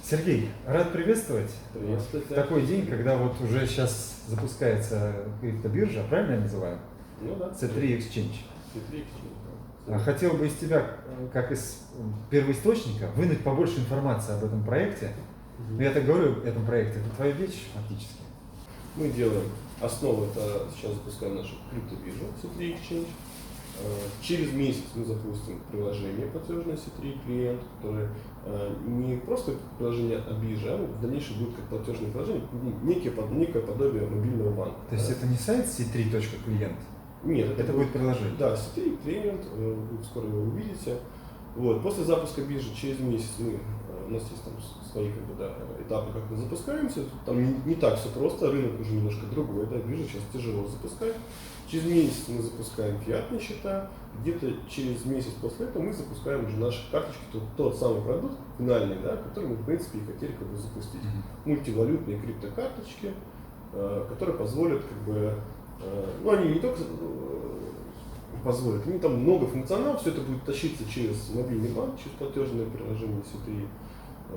Сергей, рад приветствовать. Приветствую. В такой день, когда вот уже сейчас запускается криптобиржа, правильно я называю? Ну да. C3 Exchange. C3 Exchange. Хотел бы из тебя, как из первоисточника, вынуть побольше информации об этом проекте. Но я так говорю об этом проекте, это твоя вещь фактически. Мы делаем основу, это сейчас запускаем нашу криптобиржу C3 Exchange. Через месяц мы запустим приложение платежное C3 клиент, которое не просто приложение от биржи, а в дальнейшем будет как платежное приложение, некое подобие мобильного банка. То есть это не сайт c3.клиент? Нет, это будет приложение. Да, C3 клиент, вы скоро его увидите. Вот. После запуска биржи через месяц у нас есть там свои этапы, как мы запускаемся. Там не так все просто, рынок уже немножко другой, да, биржа сейчас тяжело запускать. Через месяц мы запускаем фиатные счета, где-то через месяц после этого мы запускаем уже наши карточки, тот самый продукт финальный, да, который мы в принципе и хотели запустить. Мультивалютные криптокарточки, которые позволят ну они не только позволят, они там много функционала, все это будет тащиться через мобильный банк, через платежное приложение C3.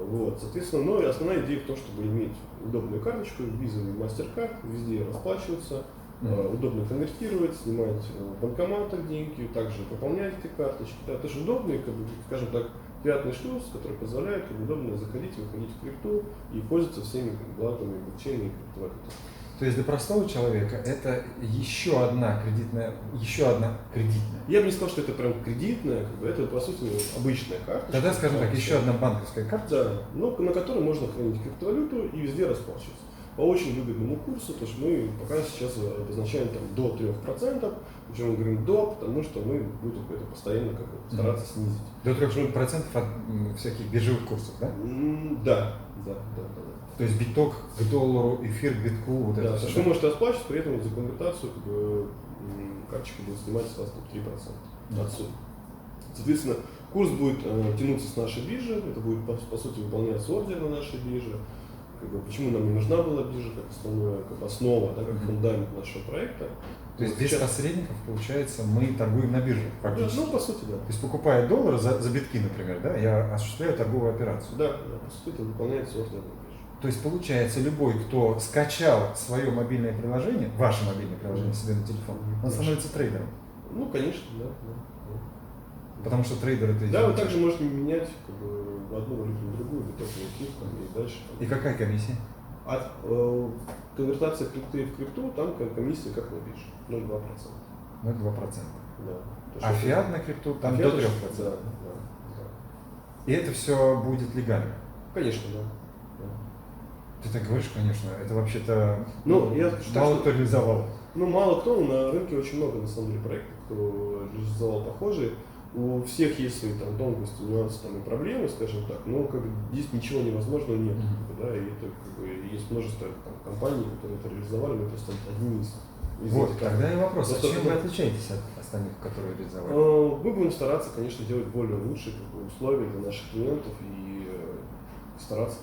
Вот, соответственно, но основная идея в том, чтобы иметь удобную карточку, визовый MasterCard, везде расплачиваться, удобно конвертировать, снимать в банкоматах деньги, также пополнять эти карточки. Да, это же удобный, скажем так, приятный шлюз, который позволяет удобно заходить и выходить в крипту и пользоваться всеми благами блокчейна и криптовалюты. То есть для простого человека это еще одна кредитная. Я бы не сказал, что это прям кредитная, это по сути обычная карта. Тогда, скажем так, еще одна банковская карта. Да, но на которой можно хранить криптовалюту и везде расплачиваться. По очень выгодному курсу, то что мы пока сейчас обозначаем там до 3%, причем мы говорим до, потому что мы будем это постоянно стараться снизить. До 3% от всяких биржевых курсов, да? Да. То есть биток к доллару, эфир к битку, вот да, это все. Вы можете расплачиваться, при этом за конвертацию карточка будет снимать с вас 3% от суммы. Соответственно, курс будет тянуться с нашей биржи, это будет по сути выполняться ордер на нашей бирже. Почему нам не нужна была биржа как основная, как основа, да, как фундамент нашего проекта. То есть без посредников, получается, мы торгуем на бирже практически? Да, ну, по сути, да. То есть покупая доллары за битки, например, да, я осуществляю торговую операцию? Да, по сути, это выполняется ордер на бирже. То есть получается, любой, кто скачал свое мобильное приложение, ваше мобильное приложение себе на телефон, он становится трейдером? Ну, конечно, да. Потому что трейдер это... Да, вы также можете менять одну валюту на другую, биток на эфир, и дальше. И какая комиссия? От конвертации крипты в крипту, там комиссия как на бирже, 0,2%. 0,2%. Да. А фиат на крипту там до 3%? Да. И это все будет легально? Конечно, да. Ты так говоришь, конечно, это вообще-то мало кто реализовал. Ну, мало кто, но на рынке очень много, на самом деле, проектов, кто реализовал похожие. У всех есть свои там тонкости, нюансы и проблемы, скажем так, но здесь ничего невозможного нет. Да, и это есть множество компаний, которые это реализовали, мы просто одни из Вот, тогда и вопрос, а чем вы отличаетесь от остальных, которые реализовали? Мы будем стараться, конечно, делать более лучшие условия для наших клиентов и стараться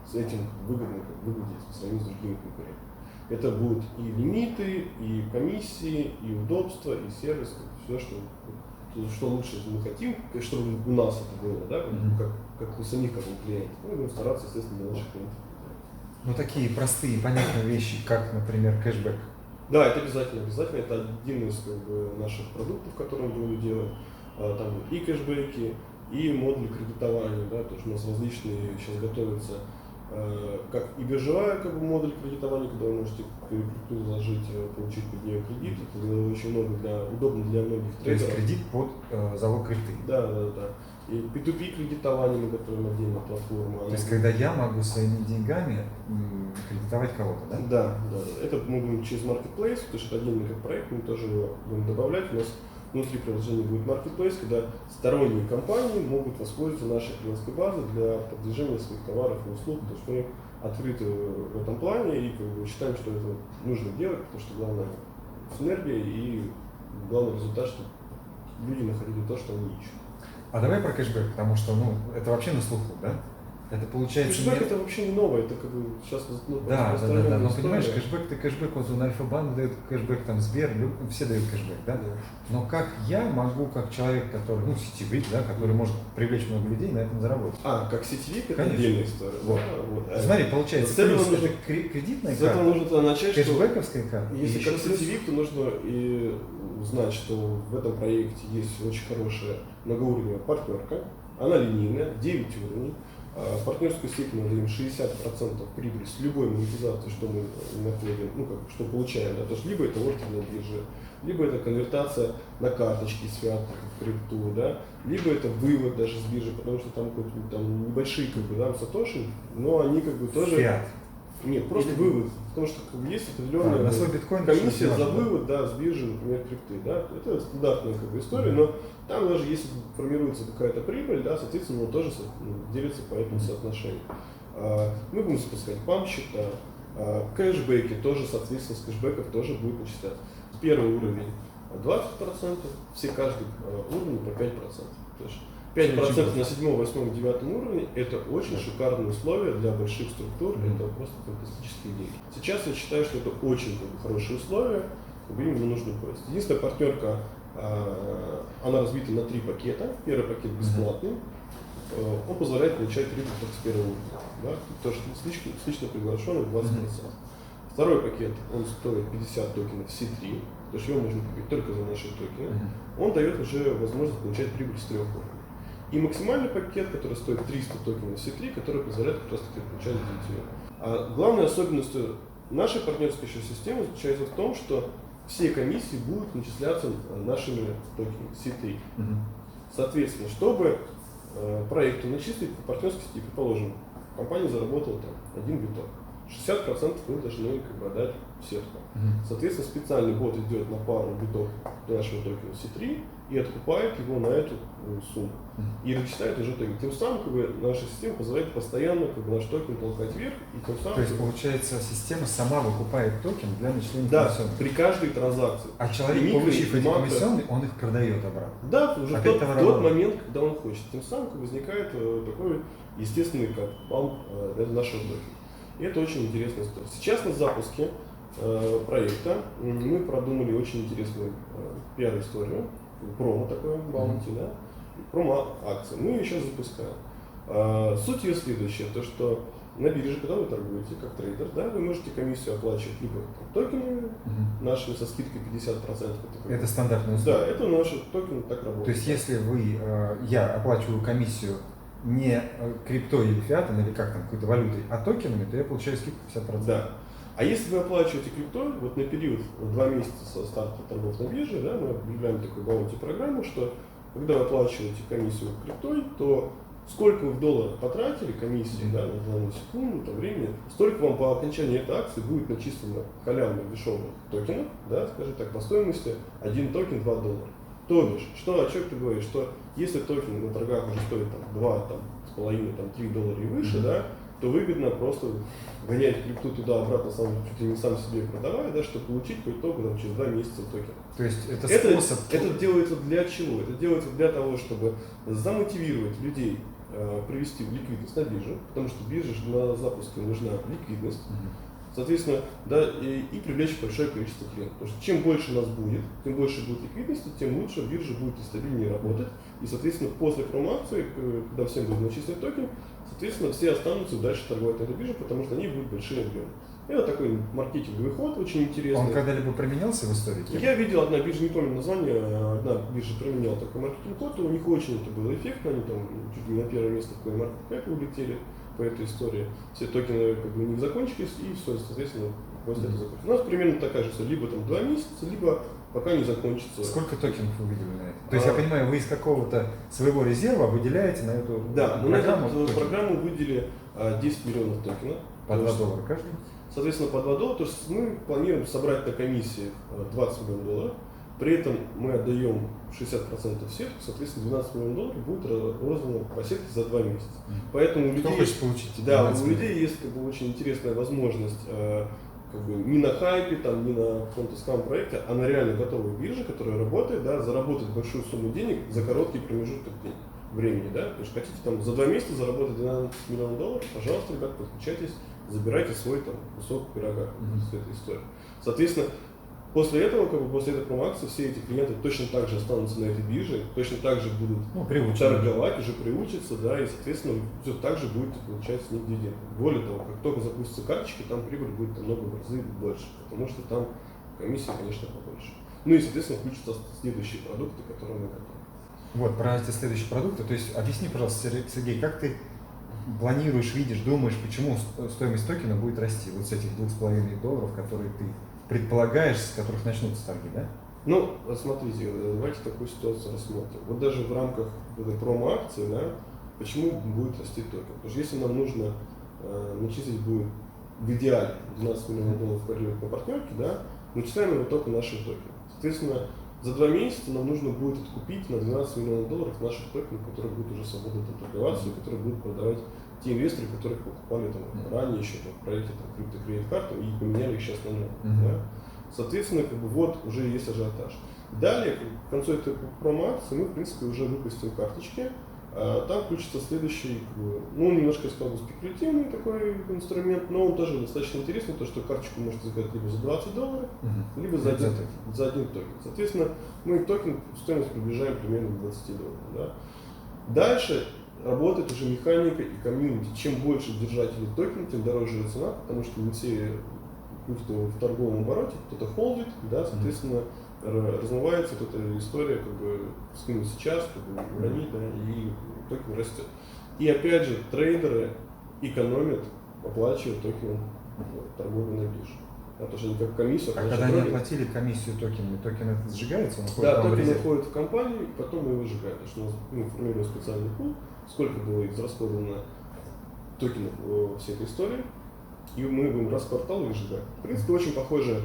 с этим выгодно выглядеть по сравнению с другими конкурентами. Это будут и лимиты, и комиссии, и удобства, и сервис, все, что лучше мы хотим, чтобы у нас это было, да, как у самих, как у клиентов. Мы будем стараться, естественно, для наших клиентов. Ну, такие простые, понятные вещи, как, например, кэшбэк. Да, это обязательно. Это один из наших продуктов, которые мы будем делать. Там и кэшбэки, и модули кредитования, да, то есть у нас различные сейчас готовятся, как и биржевая модуль кредитования, когда вы можете крипту заложить, получить под нее кредит. Это очень удобно для многих трейдеров. То есть кредит под залог крипты. Да. И P2P кредитование мы готовим отдельно платформу. То есть когда я могу своими деньгами кредитовать кого-то, да? Да. Это мы будем через Marketplace, потому что это отдельный проект, мы тоже его будем добавлять. У нас внутри приложения будет Marketplace, когда сторонние компании могут воспользоваться нашей клиентской базой для продвижения своих товаров и услуг. То есть мы открыты в этом плане и считаем, что это нужно делать, потому что главное синергия и главный результат, чтобы люди находили то, что они ищут. А давай про кэшбэк, потому что это вообще на слуху, да? Это получается... Кэшбэк это вообще не новое, это как бы сейчас Да. Но история. понимаешь, кэшбэк, вот он Альфа-банк дает кэшбэк, там Сбер, все дают кэшбэк, да? Но как я могу, как человек, который, сетевик, да, который может привлечь много людей, на этом заработать? Как сетевик, это Конечно. отдельная история. Вот. Да, Смотри, получается, с этого плюс нужно- это кредитная С этого карта, нужно тогда начать, что кэшбэковская карта. если и как еще плюс- сетевик, то нужно и знать, что в этом проекте есть очень хорошая многоуровневая партнерка. Она линейная, 9 уровней. Партнерскую сеть мы даем 60% прибыли с любой монетизацией, что мы находим, что получаем. Да, то есть либо это ордер на бирже, либо это конвертация на карточки с фиата в крипту, да, либо это вывод даже с биржи, потому что там, там небольшие сатоши, но они тоже... Фиат. Нет, просто вывод. Потому что есть определенная На свой биткоин комиссия что-то за важно, да? вывод, да, с биржи, например, крипты. Да? Это стандартная история, но там даже если формируется какая-то прибыль, да, соответственно, он тоже делится по этому соотношению. Мы будем запускать памп-счета, кэшбэки тоже, соответственно, с кэшбэков тоже будет начисляться. Первый уровень 20%, все каждый уровень по 5%. То есть 5% на 7, 8, 9 уровне – это очень шикарные условия для больших структур, это просто фантастические деньги. Сейчас я считаю, что это очень хорошие условия, им нужно пользоваться. Единственная партнерка, она разбита на 3 пакета. Первый пакет бесплатный, он позволяет получать прибыль только с первого уровня, да? То, что с лично приглашенных 20%. Второй пакет, он стоит 50 токенов C3, то есть его можно купить только за наши токены. Он дает уже возможность получать прибыль с 3 уровней. И максимальный пакет, который стоит 300 токенов C3, который позволяет как раз таки получать DTO. А главная особенность нашей партнерской еще системы заключается в том, что все комиссии будут начисляться нашими токенами C3. Соответственно, чтобы проекту начислить по партнерской сети, предположим, компания заработала там 1 биток, 60% мы должны отдать в сетку. Соответственно, специальный бот идет на пару битов нашего токена C3 и откупает его на эту сумму. И начисляет уже токен. Тем самым наша система позволяет постоянно наш токен толкать вверх. И тем самым, То есть, получается, система сама выкупает токен для начисления да, комиссионных. при каждой транзакции. А человек, получив эти комиссионные, он их продает обратно. Да, уже Опять в тот момент, когда он хочет. Тем самым возникает такой естественный памп нашего токена. И это очень интересная история. Сейчас на запуске проекта мы продумали очень интересную пиар-историю, промо такое, баунти, да, промо-акции. Мы ее сейчас запускаем. Суть ее следующая, то что на бирже, когда вы торгуете как трейдер, да, вы можете комиссию оплачивать либо токенами нашими со скидкой 50%. Это стандартная услуга. Да, это наши токены так работают. То есть, если я оплачиваю комиссию не криптой или фиатом, или как там, какой-то валютой, а токенами, то я получаю скидку 50%. Да. А если вы оплачиваете криптой, вот на период 2 месяца со старта торгов на бирже, да, мы объявляем такую баунти программу, что когда вы оплачиваете комиссию криптой, то сколько вы в долларах потратили комиссии, да, на данную секунду, там, времени, столько вам по окончании этой акции будет начислено халявных дешевых токенов, да, скажем так, по стоимости 1 токен $2. То бишь, о чем ты говоришь, что если токен на торгах уже стоит там, 2,5, $3 и выше, да, то выгодно просто гонять крипту туда-обратно, чуть ли не сам себе продавая, да, чтобы получить по итогу через 2 месяца токен. То есть это способ... Это делается для чего? Это делается для того, чтобы замотивировать людей привести в ликвидность на бирже, потому что бирже на запуске нужна ликвидность. Соответственно, да, и привлечь большое количество клиентов. Потому что чем больше нас будет, тем больше будет ликвидности, тем лучше биржа будет и стабильнее работать. И, соответственно, после промо-акции, когда всем будет начислен токен, соответственно, все останутся дальше торговать на этой бирже, потому что они будут большие объемы. Это такой маркетинговый ход, очень интересный. Он когда-либо применялся в истории? Я видел, одна биржа, не помню название, одна биржа применяла такой маркетинг-ход, у них очень это было эффектно, они там чуть ли не на первое место в CoinMarketCap улетели по этой истории. Все токены у них закончились, и все, соответственно, после этого закончилось. У нас примерно такая же история, либо там 2 месяца, либо пока не закончится. Сколько токенов вы выделили на это? То есть, я понимаю, вы из какого-то своего резерва выделяете на эту Да, мы на программу? эту программу выделили 10 миллионов токенов. По $2 каждый? Соответственно, по $2, то есть мы планируем собрать на комиссии $20 миллионов. При этом мы отдаем 60% в сетку, соответственно, $12 миллионов будет роздано по сетке за 2 месяца. Поэтому у людей, да, у людей есть очень интересная возможность не на хайпе, не на каком-то скам-проекте, а на реально готовой бирже, которая работает, да, заработать большую сумму денег за короткий промежуток времени. времени, да, то есть хотите там за 2 месяца заработать 12 миллионов долларов, пожалуйста, ребят, подключайтесь, забирайте свой там кусок пирога с этой историей. Соответственно, после этого, после этой промо-акции, все эти клиенты точно так же останутся на этой бирже, точно так же будут торговать, уже приучатся, да, и, соответственно, все так же будете получать с них дивиденды. Более того, как только запустятся карточки, там прибыль будет намного в разы больше, потому что там комиссия, конечно, побольше. Ну и, соответственно, включатся следующие продукты, которые мы готовим. Вот, про эти следующие продукты. То есть объясни, пожалуйста, Сергей, как ты планируешь, видишь, думаешь, почему стоимость токена будет расти вот с этих $2,5, которые ты предполагаешь, с которых начнутся торги, да? Ну, смотрите, давайте такую ситуацию рассмотрим. Вот даже в рамках этой промо-акции, да, почему будет расти токен? Потому что если нам нужно начислить будет в идеале 12 миллионов долларов по партнерке, да, начисляем его только нашим токеном. Соответственно, за 2 месяца нам нужно будет откупить на 12 миллионов долларов наших токенов, которые будут уже свободно торговаться, и которые будут продавать те инвесторы, которых покупали там ранее еще в проекте криптокредит-карту и поменяли их сейчас на новую. Да? Соответственно, вот уже есть ажиотаж. Далее, к концу этой промо-акции мы, в принципе, уже выпустим карточки. Там включится следующий, ну, немножко, я сказал, спекулятивный такой инструмент, но он тоже достаточно интересный, то, что карточку можете заказать либо за $20, либо за один токен. Соответственно, мы токен стоимость приближаем примерно к $20. Да? Дальше работает уже механика и комьюнити. Чем больше держателей токена, тем дороже его цена, потому что не все кто в торговом обороте, кто-то холдит, да, соответственно, размывается вот эта история, как бы скинуть сейчас, как бы уронить, да, и токен растет. И опять же, трейдеры экономят, оплачивают токеном торговли на бирже. Да, потому что они как комиссию. А когда они оплатили комиссию токенами, токен это сжигается? Он да, токен уходит в компанию, и потом мы его сжигаем. Потому что у нас формируем специальный пул, сколько было израсходовано токенов во всей этой истории, и мы будем раз в квартал их сжигаем. В принципе, очень похожая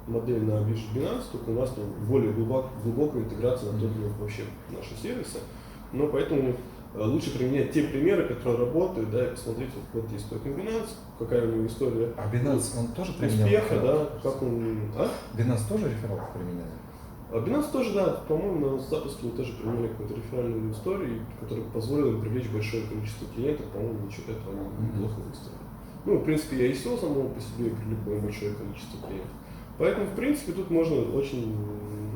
модель на бирже Binance, только у нас там более глубокая интеграция на токенах вообще в наши сервисы. Но поэтому лучше применять те примеры, которые работают, да, и посмотреть, вот есть токен Binance, какая у него история. А Binance, он тоже применял? Успеха, да, как он... Binance тоже реферал применял? Binance тоже, да, по-моему, на запуске они тоже применяли какую-то реферальную историю, которая позволила им привлечь большое количество клиентов, по-моему, ничего этого они неплохо выстроили. Ну, в принципе, я ICO самого по себе привлекаю большое количество клиентов. Поэтому, в принципе, тут можно очень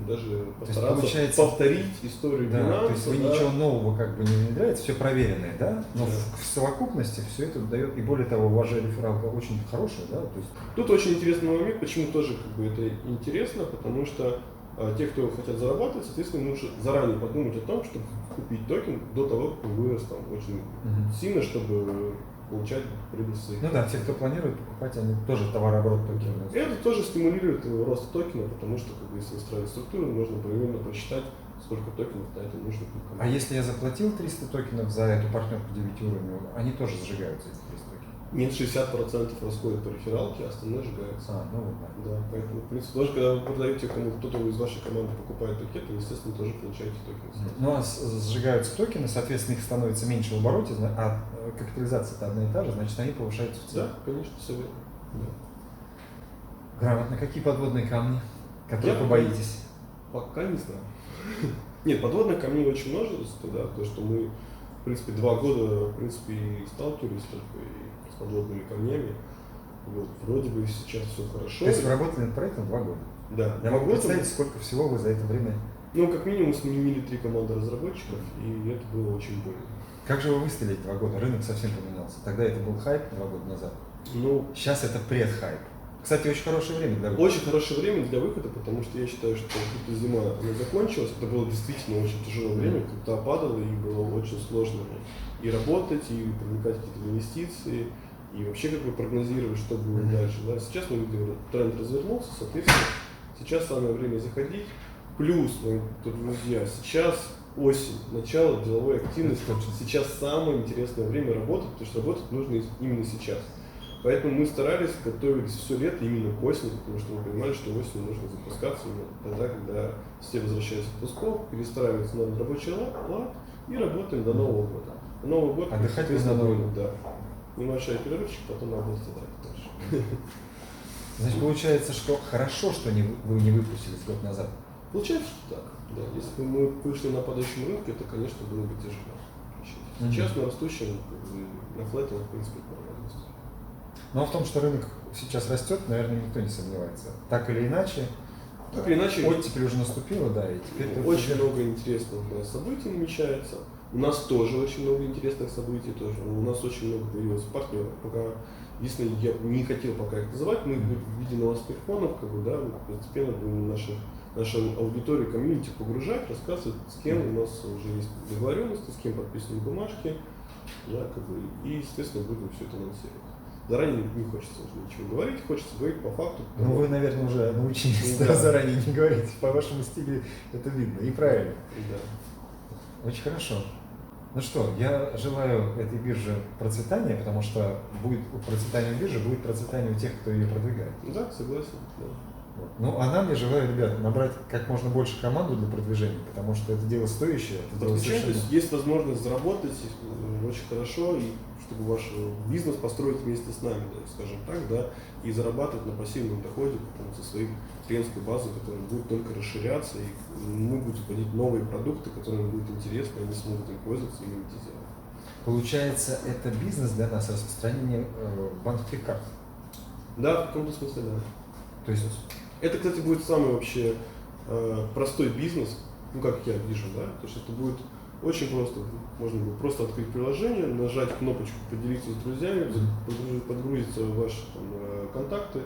даже постараться повторить историю Binance. То есть вы ничего нового как бы не внедряете, все проверенное, да? Но в совокупности все это дает, и более того, ваша рефералка очень хорошая, да? То есть... Тут очень интересный момент, почему тоже как бы это интересно, потому что те, кто хотят зарабатывать, соответственно, нужно заранее подумать о том, чтобы купить токен до того, как он вырос там очень сильно, чтобы получать прибыль своих. Ну да, те, кто планирует покупать, они тоже товарооборот токена. И это тоже стимулирует рост токена, потому что, как бы, если устраивать структуру, можно примерно просчитать, сколько токенов на это нужно. А если я заплатил 300 токенов за эту партнерку 9-уровневую, они тоже сжигаются, эти 300 токенов? Нет, 60% расходит по рефералке, а остальное сжигается. Ну да. Да, поэтому, в принципе, тоже когда вы продаете, кому кто-то из вашей команды покупает пакет, вы, естественно, тоже получаете токены. Ну а сжигаются токены, соответственно, их становится меньше в обороте, а капитализация-то одна и та же, значит, они повышаются в цене. Да, конечно, все верно. Да. Грамотно. Какие подводные камни, которые вы боитесь? Пока не знаю. Нет, подводных камней очень множество, да, то, что мы, в принципе, 2 года, в принципе, и сталкивались только и с подводными камнями. Вот, вроде бы сейчас все хорошо. То есть вы работали над проектом 2 года? Да. Я могу представить, сколько всего вы за это время... Ну, как минимум, сменили 3 команды разработчиков, и это было очень больно. Как же вы выстояли 2 года? Рынок совсем поменялся. Тогда это был хайп 2 года назад. Ну, сейчас это предхайп. Кстати, очень хорошее время для выхода. Очень хорошее время для выхода, потому что я считаю, что зима она закончилась. Это было действительно очень тяжелое время, когда падало, и было очень сложно и работать, и привлекать какие-то инвестиции, и вообще как бы прогнозировать, что будет дальше. Да? Сейчас мы видим, тренд развернулся, соответственно, сейчас самое время заходить. Плюс, мои друзья, сейчас осень, начало деловой активности, сейчас самое интересное время работать, потому что работать нужно именно сейчас. Поэтому мы старались, готовились все лето именно к осени, потому что мы понимали, что осенью нужно запускаться именно тогда, когда все возвращаются в отпусков, перестраиваются на рабочий лад и работаем до Нового года. Новый год, отдыхать без Нового года. Да. Небольшой перерывчик, потом работать дальше. Значит, получается, что хорошо, что вы не выпустились год назад. Получается, что так. Да. Если бы мы вышли на падающем рынке, это, конечно, было бы тяжело. Сейчас на растущем, на флете, в принципе, нормально. Но в том, что рынок сейчас растет, наверное, никто не сомневается. Так или иначе, оттепель уже наступила, да, и теперь очень много интересных событий намечается. У нас тоже очень много интересных событий, тоже. У нас очень много появилось партнеров. Пока, если я не хотел пока их называть, мы в виде новостных фонов, постепенно будем нашу аудиторию, комьюнити погружать, рассказывать, с кем у нас уже есть договоренности, с кем подписаны бумажки, и, естественно, будем все это анонсировать. Заранее не хочется уже ничего говорить, хочется говорить по факту. Ну, вы, наверное, уже научились заранее не говорить. По вашему стилю это видно, и правильно. Да. Очень хорошо. Ну что, я желаю этой бирже процветания, потому что процветание биржи будет процветание у тех, кто ее продвигает. Да, согласен. Да. Вот. Ну, а нам я желаю, ребят, набрать как можно больше команду для продвижения, потому что это дело стоящее. То есть возможность заработать очень хорошо, и чтобы ваш бизнес построить вместе с нами, да, скажем так, да, и зарабатывать на пассивном доходе со своей клиентской базы, которая будет только расширяться, и мы будем вводить новые продукты, которые им будут интересны, они смогут им пользоваться и монетизировать. Получается, это бизнес для нас, распространение банковских карт? Да, в каком-то смысле, да. То есть это, кстати, будет самый вообще простой бизнес, как я вижу, да, то есть это будет очень просто. Можно будет просто открыть приложение, нажать кнопочку «Поделиться с друзьями», подгрузиться ваши контакты,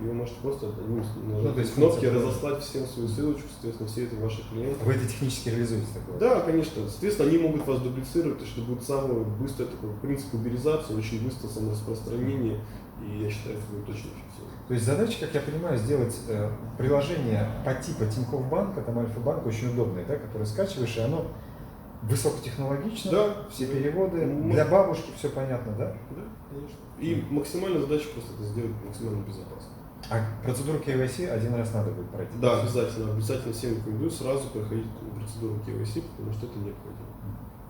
и вы можете просто нажать кнопки, разослать всем свою ссылочку, соответственно, все это ваши клиенты. Вы это технически реализуете такое? Да, конечно. Соответственно, они могут вас дублицировать, то есть это будет самое быстрое такое, принцип уберизации, очень быстрое самораспространение, и я считаю, это будет очень эффективно. То есть задача, как я понимаю, сделать приложение по типу Тинькофф банка, там Альфа-банка, очень удобное, да, которое скачиваешь, и оно высокотехнологично, да, все переводы, для бабушки все понятно, да? Да, конечно. И максимальная задача просто это сделать максимально безопасно. А процедуру KYC один раз надо будет пройти? Да, обязательно. Обязательно всем рекомендую сразу проходить процедуру KYC, потому что это необходимо.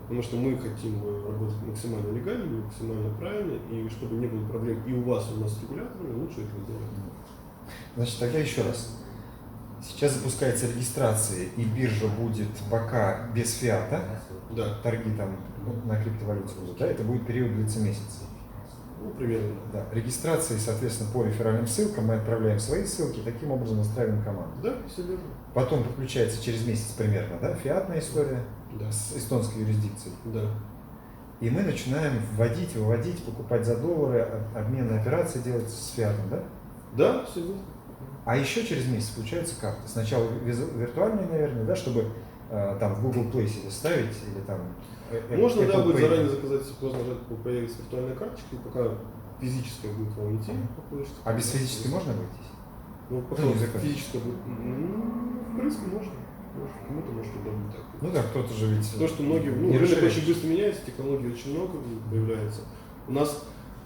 Потому что мы хотим работать максимально легально, максимально правильно, и чтобы не было проблем и у вас, и у нас с регуляторами, лучше это делать. Значит, тогда еще раз. Сейчас запускается регистрация, и биржа будет пока без фиата. Да. Торги там на криптовалюте будут, да? Это будет период длиться месяц. Ну, примерно. Да. Регистрации, соответственно, по реферальным ссылкам мы отправляем свои ссылки, таким образом настраиваем команду. Да, все верно. Потом подключается через месяц примерно, да, фиатная история, да, с эстонской юрисдикцией. Да. И мы начинаем вводить, выводить, покупать за доллары, обменные операции делать с фиатом, да? Да, все верно. А еще через месяц включаются карты. Сначала виртуальные, наверное, да, чтобы там в Google Play себе ставить или там... Можно, да, будет заранее заказать, если поздно появится виртуальная карточка, и пока физическая будет вам идти по почте. А без физической можно обойтись? Ну, пока физическая будет, в принципе, можно. Кому-то может удобно так. Ну да, кто-то же ведь... То, что многие, рынок очень быстро меняется, технологий очень много появляется. У нас,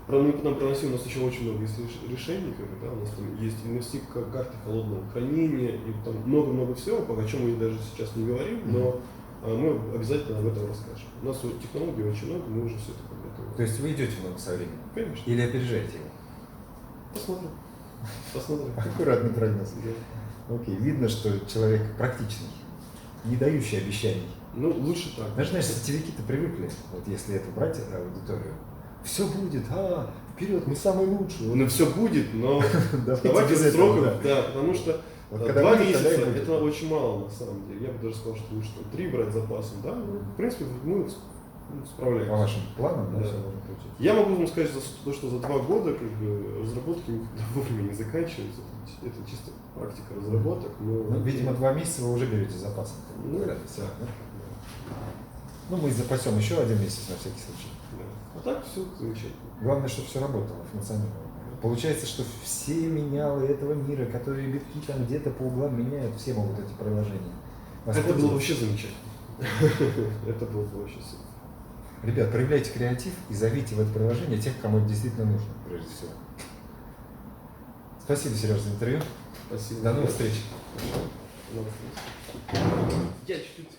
нам проносили, у нас еще очень много есть решений, да, у нас там есть инвестиция, карты холодного хранения, и там много-много всего, о чем мы даже сейчас не говорим, но мы обязательно об этом расскажем. У нас технологий очень много, мы уже все это подготовили. То есть вы идете много со временем? Конечно. Или опережаете его? Посмотрим. Аккуратный прогноз. Окей, видно, что человек практичный, не дающий обещаний. Ну, лучше так. Знаешь, сетевики-то привыкли, вот если это брать аудиторию, все будет, вперед, мы самые лучшие. Ну, все будет, но давайте без сроков, да, потому что 2 месяца это очень мало на самом деле. Я бы даже сказал, что лучше 3 брать запасом, да. В принципе, мы справляемся. По вашим планам, да, да. все можно получить. Я могу вам сказать, что за 2 года разработки никогда вовремя не заканчиваются. Это чисто практика разработок. Но, видимо, 2 месяца вы уже берете запасом. Ну, мы запасем еще 1 месяц на всякий случай. Да. А так все замечательно. Главное, чтобы все работало, функционировало. Получается, что все менялы этого мира, которые битки там где-то по углам меняют, все могут эти приложения. Это было вообще замечательно. Это было бы вообще супер. Ребят, проявляйте креатив и зовите в это приложение тех, кому это действительно нужно, прежде всего. Спасибо, Сереж, за интервью. Спасибо. До новых встреч. Я чуть-чуть